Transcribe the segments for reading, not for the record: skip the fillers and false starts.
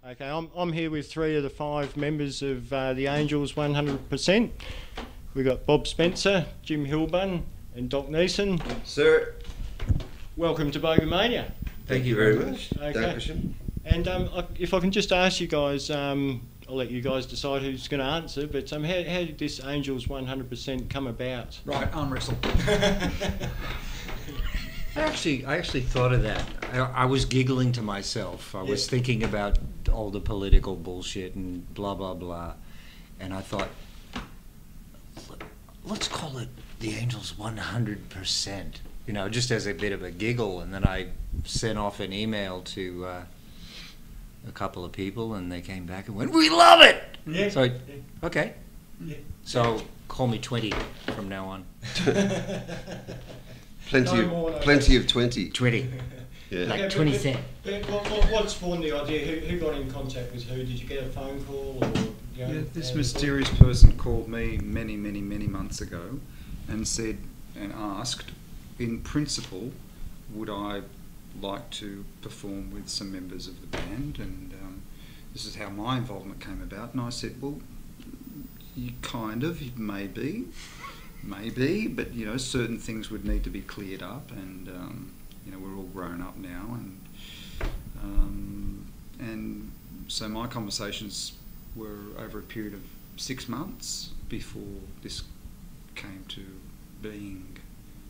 Okay, I'm here with 3 of the 5 members of the Angels 100%. We've got Bob Spencer, Jim Hilbun and Doc Neeson. Sir. Welcome to Bogomania. Thank you very much. Okay. And if I can just ask you guys, I'll let you guys decide who's going to answer, but how did this Angels 100% come about? Right, arm wrestle. I actually thought of that. I was giggling to myself. I was thinking about all the political bullshit and blah, blah, blah. And I thought, let's call it the Angels 100%, you know, just as a bit of a giggle. And then I sent off an email to a couple of people, and they came back and went, "We love it!" Yeah. So, okay. Yeah. So call me 20 from now on. Plenty of 20. 20. Yeah. Like 20 cents. What spawned the idea? Who got in contact with who? Did you get a phone call? Or, you know, Yeah, this mysterious person called me many months ago and said and asked, in principle, would I like to perform with some members of the band, and this is how my involvement came about. And I said, well, you kind of, maybe, but you know, certain things would need to be cleared up, and you know, we're all grown up now, and so my conversations were over a period of 6 months before this came to being.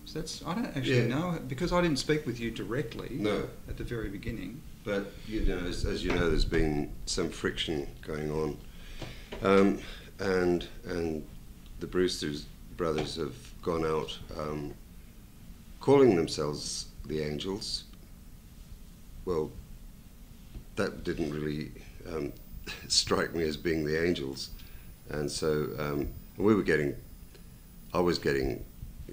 So that's, I don't actually know, because I didn't speak with you directly at the very beginning. But you know, as you know, there's been some friction going on, and the Brewster's brothers have gone out calling themselves the Angels. Well, that didn't really strike me as being the Angels, and so I was getting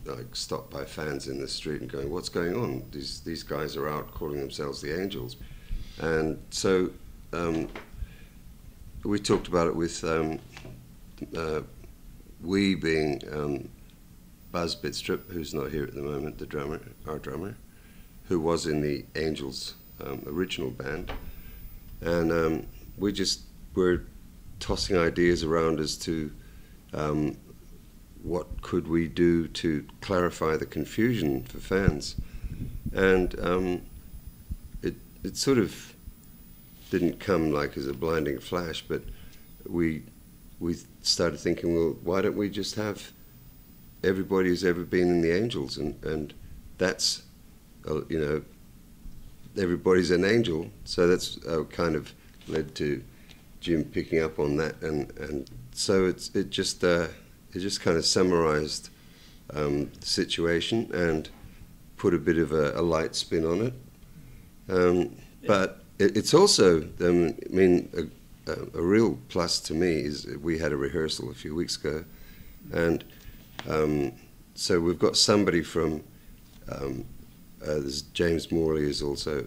like stopped by fans in the street and going, "What's going on? These guys are out calling themselves the Angels," and so we talked about it with we being Buzz Bidstrup, who's not here at the moment, our drummer, who was in the Angels original band, and we just were tossing ideas around as to what could we do to clarify the confusion for fans, and it sort of didn't come like as a blinding flash, but we started thinking, well, why don't we just have everybody who's ever been in the Angels, and that's you know, everybody's an angel, so that's kind of led to Jim picking up on that, and so it just kind of summarised the situation and put a bit of a light spin on it. But it's also, I mean, a real plus to me is we had a rehearsal a few weeks ago, and so we've got somebody from, there's James Morley is also,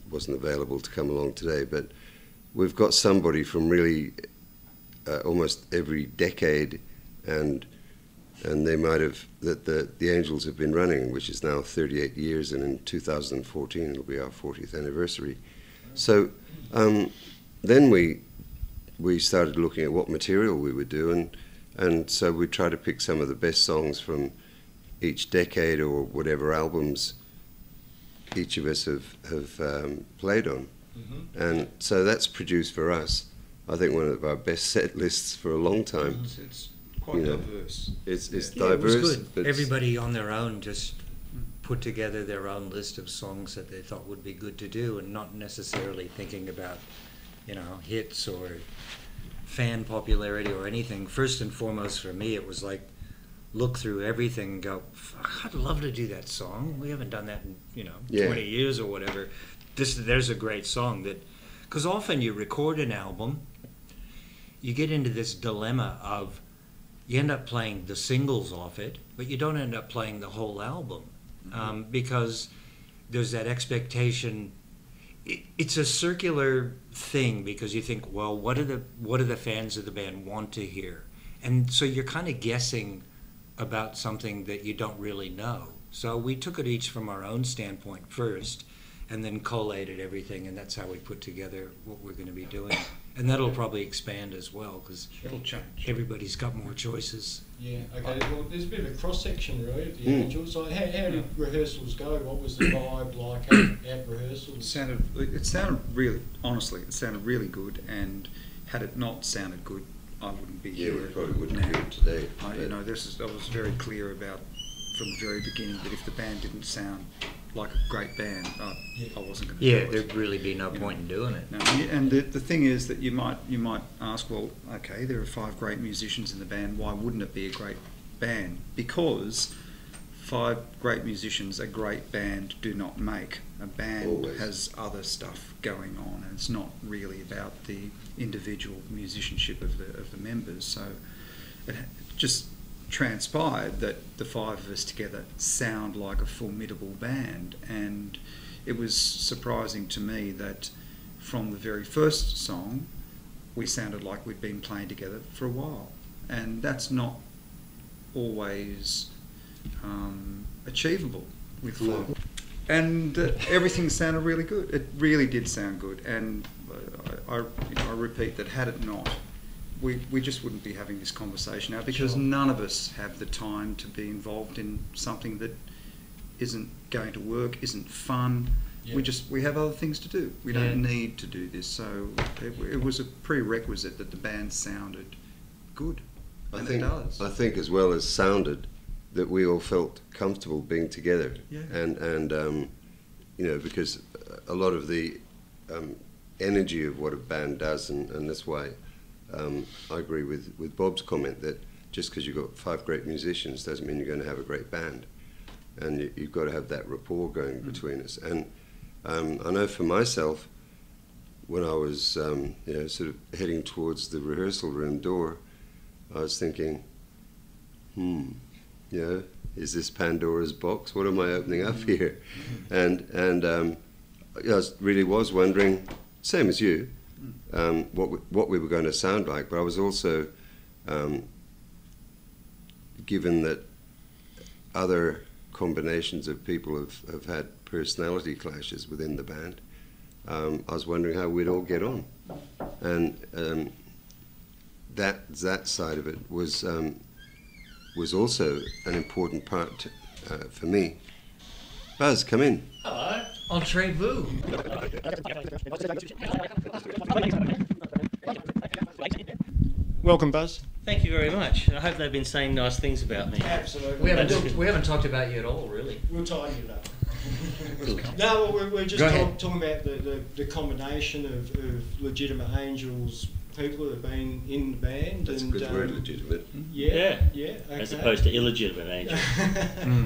wasn't available to come along today, but we've got somebody from really almost every decade, and they might have, that the Angels have been running, which is now 38 years, and in 2014 it'll be our 40th anniversary. So then we started looking at what material we would do, and so we tried to pick some of the best songs from each decade or whatever albums each of us have played on. Mm-hmm. And so that's produced for us, I think, one of our best set lists for a long time. It's quite diverse. It's diverse. It was good. But everybody on their own just put together their own list of songs that they thought would be good to do, and not necessarily thinking about, you know, hits or fan popularity or anything. First and foremost for me, it was like, look through everything and go, I'd love to do that song. We haven't done that in 20 years or whatever. There's a great song that, because often you record an album, you get into this dilemma of you end up playing the singles off it, but you don't end up playing the whole album, because there's that expectation. It's a circular thing, because you think, well, what do the fans of the band want to hear, and so you're kind of guessing about something that you don't really know. So we took it each from our own standpoint first, and then collated everything, and that's how we put together what we're going to be doing. And that'll probably expand as well, because It'll change. everybody's got more choices. Yeah, okay. Well, there's a bit of a cross-section, really, of the Angels. Like, how did rehearsals go? What was the vibe like at rehearsals? It sounded really, honestly, it sounded really good, and had it not sounded good, I wouldn't be here. we probably wouldn't now. be here today. I was very clear about, from the very beginning, that if the band didn't sound like a great band, I wasn't going to do it. There'd really be no point in doing it. No, and the thing is that you might ask, well, okay, there are 5 great musicians in the band. Why wouldn't it be a great band? Because 5 great musicians, a great band do not make. A band Always. has other stuff going on, and it's not really about the individual musicianship of the members. So it just transpired that the 5 of us together sound like a formidable band, and it was surprising to me that from the very first song we sounded like we'd been playing together for a while, and that's not always achievable with 5. And everything sounded really good. It really did sound good, and I repeat that had it not, we just wouldn't be having this conversation now, because none of us have the time to be involved in something that isn't going to work, isn't fun. Yeah. We have other things to do. We don't need to do this. So it was a prerequisite that the band sounded good. And it does. I think as well as sounded, that we all felt comfortable being together. Yeah. And because a lot of the energy of what a band does, and that's why I agree with Bob's comment that just because you've got 5 great musicians doesn't mean you're going to have a great band, and you've got to have that rapport going between us. And I know for myself, when I was sort of heading towards the rehearsal room door, I was thinking, is this Pandora's box? What am I opening up here? And I really was wondering, same as you, what we were going to sound like. But I was also given that other combinations of people have had personality clashes within the band. I was wondering how we'd all get on, and that side of it was also an important part for me. Buzz, come in. Hello. Entrez-vous. Welcome, Buzz. Thank you very much. I hope they've been saying nice things about me. Absolutely. We haven't talked about you at all, really. We'll tidy it up. No, we're just talking about the combination of legitimate Angels people that have been in the band. That's a good word, legitimate. Yeah. Okay. As opposed to illegitimate Angels.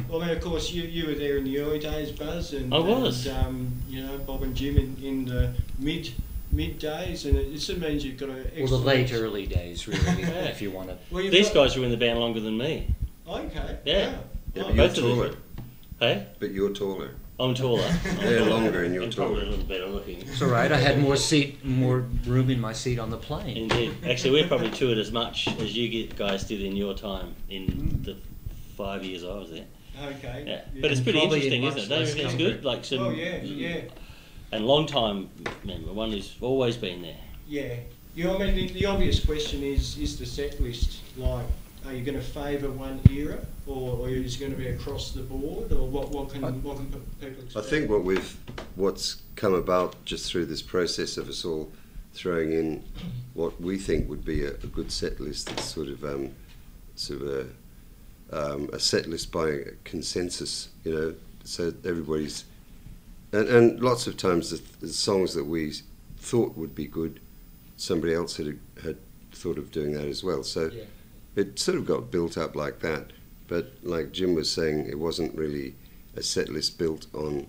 Well, I mean, of course, you were there in the early days, Buzz, and I was. And, Bob and Jim in the mid days, and it sort of means you've got a. The late early days, really, if you want to. Well, These guys were in the band longer than me. Okay. Yeah. Wow. Yeah, Oh, but you're both of them. taller. Hey? But you're taller. I'm taller. They're longer and you're I'm probably taller. a little better looking. It's all right. I had more room in my seat on the plane. Indeed. Actually, we probably toured as much as you guys did in your time in the 5 years I was there. Okay. Yeah. But it's pretty Probably interesting, in isn't it? much Don't you less think it's comfort. good? Like some, Oh yeah. And long time member, one who's always been there. Yeah. I mean, the obvious question is the set list like? Are you going to favour one era, or is it going to be across the board, or what can people expect? I think what's come about just through this process of us all throwing in what we think would be a good set list, that's sort of a set list by consensus, so everybody's and lots of times the songs that we thought would be good, somebody else had thought of doing that as well. So. Yeah. It sort of got built up like that, but like Jim was saying, it wasn't really a set list built on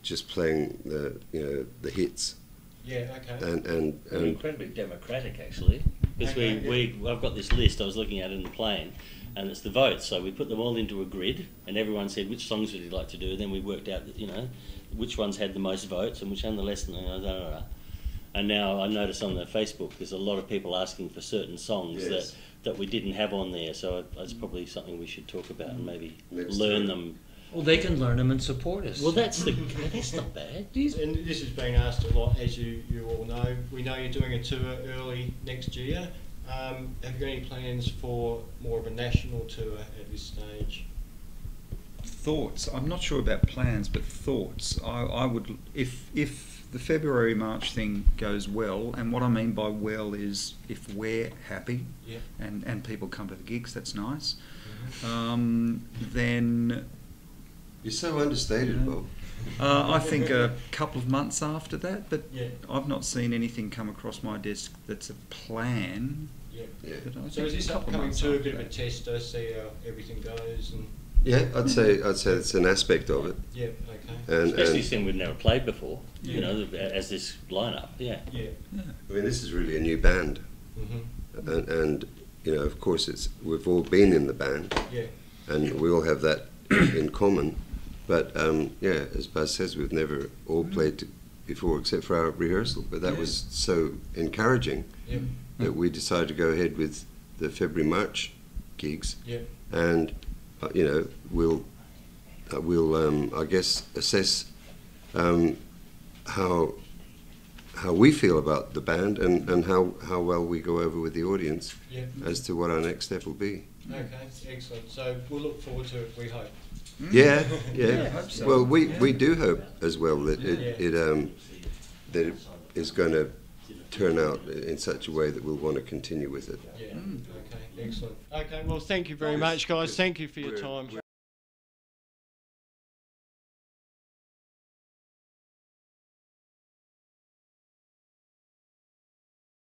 just playing the hits. Yeah, okay. And We're incredibly democratic, actually, because I've got this list I was looking at in the plane, and it's the votes. So we put them all into a grid, and everyone said which songs would you like to do. And then we worked out that which ones had the most votes and which had the less. And now I notice on the Facebook there's a lot of people asking for certain songs Yes. that we didn't have on there. So it's probably something we should talk about and maybe Next learn time. them. Well, they can learn them and support us. Well, that's not bad. And this has been asked a lot, as you all know. We know you're doing a tour early next year. Have you got any plans for more of a national tour at this stage? Thoughts. I'm not sure about plans, but thoughts. I would, if the February-March thing goes well, and what I mean by well is if we're happy, Yeah. and people come to the gigs, that's nice. Mm-hmm. Then You're so understated, Bob. I think a couple of months after that, but Yeah. I've not seen anything come across my desk that's a plan. Yeah. Yeah. But I So think is this a couple of upcoming months tour a after bit of a that. tester, see how everything goes? And Yeah, I'd say it's an aspect of it, yeah, okay. Especially and since we've never played before, Yeah. you know, as this lineup. Yeah. Yeah. I mean this is really a new band, Mm-hmm. and you know, of course, we've all been in the band, Yeah. and we all have that in common. But yeah, as Buzz says, we've never all played before except for our rehearsal. But that Yeah. was so encouraging Yeah. that we decided to go ahead with the February-March gigs, Yeah. and you know, we'll I guess assess how we feel about the band and how well we go over with the audience Yeah. as to what our next step will be. Okay, excellent. So we'll look forward to it, we hope. Yeah, Yeah, I yeah. hope so. Well, we do hope as well that Yeah. that it is going to turn out in such a way that we'll want to continue with it. Yeah. Okay, excellent. Okay, well, thank you very much, guys. Thank you for your time.